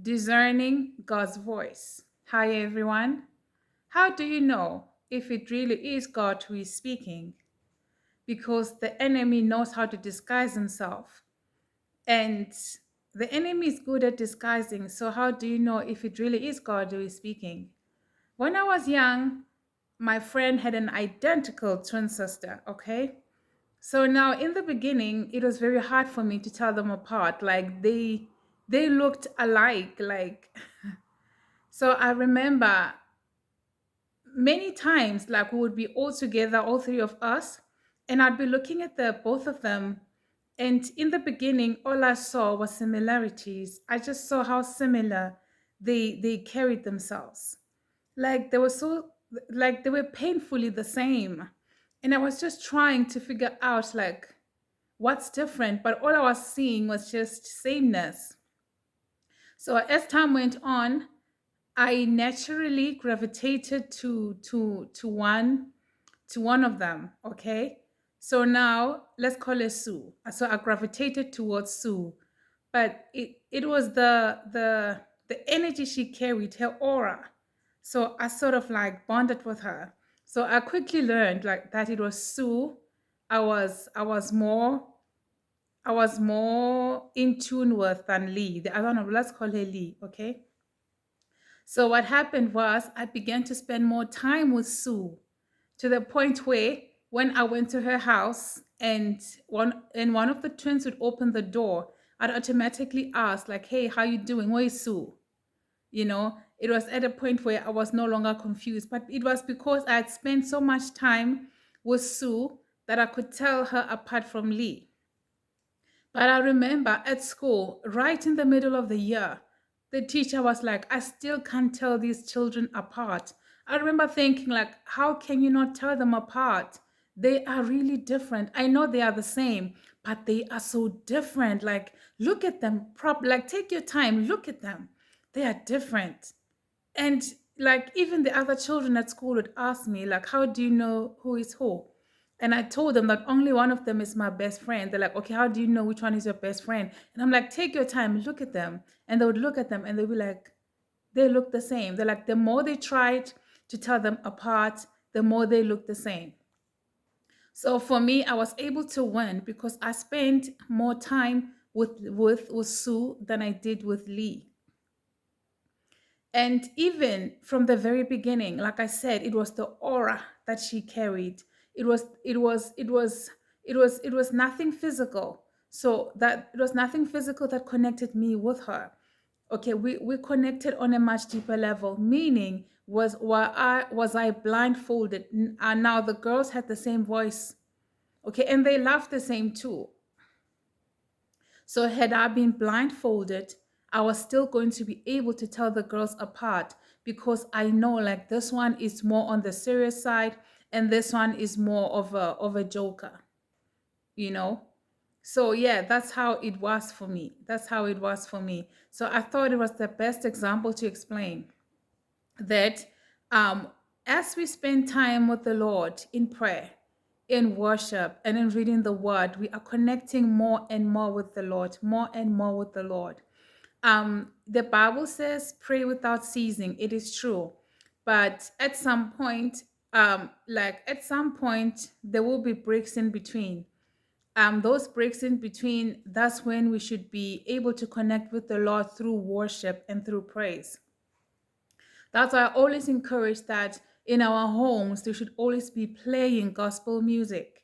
Discerning God's voice. Hi, everyone. How do you know if it really is God who is speaking? Because the enemy knows how to disguise himself. And the enemy is good at disguising. So, how do you know if it really is God who is speaking? When I was young, my friend had an identical twin sister, okay? So now in the beginning, it was very hard for me to tell them apart. Like they looked alike, like so I remember many times like we would be all together, all three of us, and I'd be looking at the both of them. And in the beginning, all I saw was similarities. I just saw how similar they carried themselves. Like they were so like they were painfully the same. And I was just trying to figure out like what's different, but all I was seeing was just sameness. So as time went on, I naturally gravitated to one of them. Okay, so now let's call her Sue. So I gravitated towards Sue, but it was the energy she carried, her aura. So I sort of like bonded with her. So I quickly learned like that it was Sue. I was more in tune with than Lee. I don't know, let's call her Lee, okay? So what happened was I began to spend more time with Sue to the point where when I went to her house and one of the twins would open the door, I'd automatically ask, like, hey, how you doing? Where is Sue? It was at a point where I was no longer confused, but it was because I had spent so much time with Sue that I could tell her apart from Lee. But I remember at school, right in the middle of the year, the teacher was like, I still can't tell these children apart. I remember thinking, like, how can you not tell them apart? They are really different. I know they are the same, but they are so different. Like, look at them, like, take your time, look at them. They are different. And like even the other children at school would ask me, like, how do you know who is who? And I told them that only one of them is my best friend. They're like, okay, how do you know which one is your best friend? And I'm like, take your time, look at them. And they would look at them and they'd be like, they look the same. They're like, the more they tried to tell them apart, the more they look the same. So for me, I was able to win because I spent more time with Sue than I did with Lee. And even from the very beginning, like I said, it was the aura that she carried. It was nothing physical. So that it was nothing physical that connected me with her. Okay, we connected on a much deeper level, meaning was I blindfolded? And now the girls had the same voice. Okay, and they laughed the same too. So, had I been blindfolded, I was still going to be able to tell the girls apart because I know like this one is more on the serious side and this one is more of a joker, you know? So, yeah, that's how it was for me. That's how it was for me. So, I thought it was the best example to explain that um, as we spend time with the Lord in prayer, in worship, and in reading the word, we are connecting more and more with the Lord, more and more with the Lord. The Bible says, pray without ceasing. It is true. But at some point, there will be breaks in between. Those breaks in between, that's when we should be able to connect with the Lord through worship and through praise. That's why I always encourage that in our homes, they should always be playing gospel music.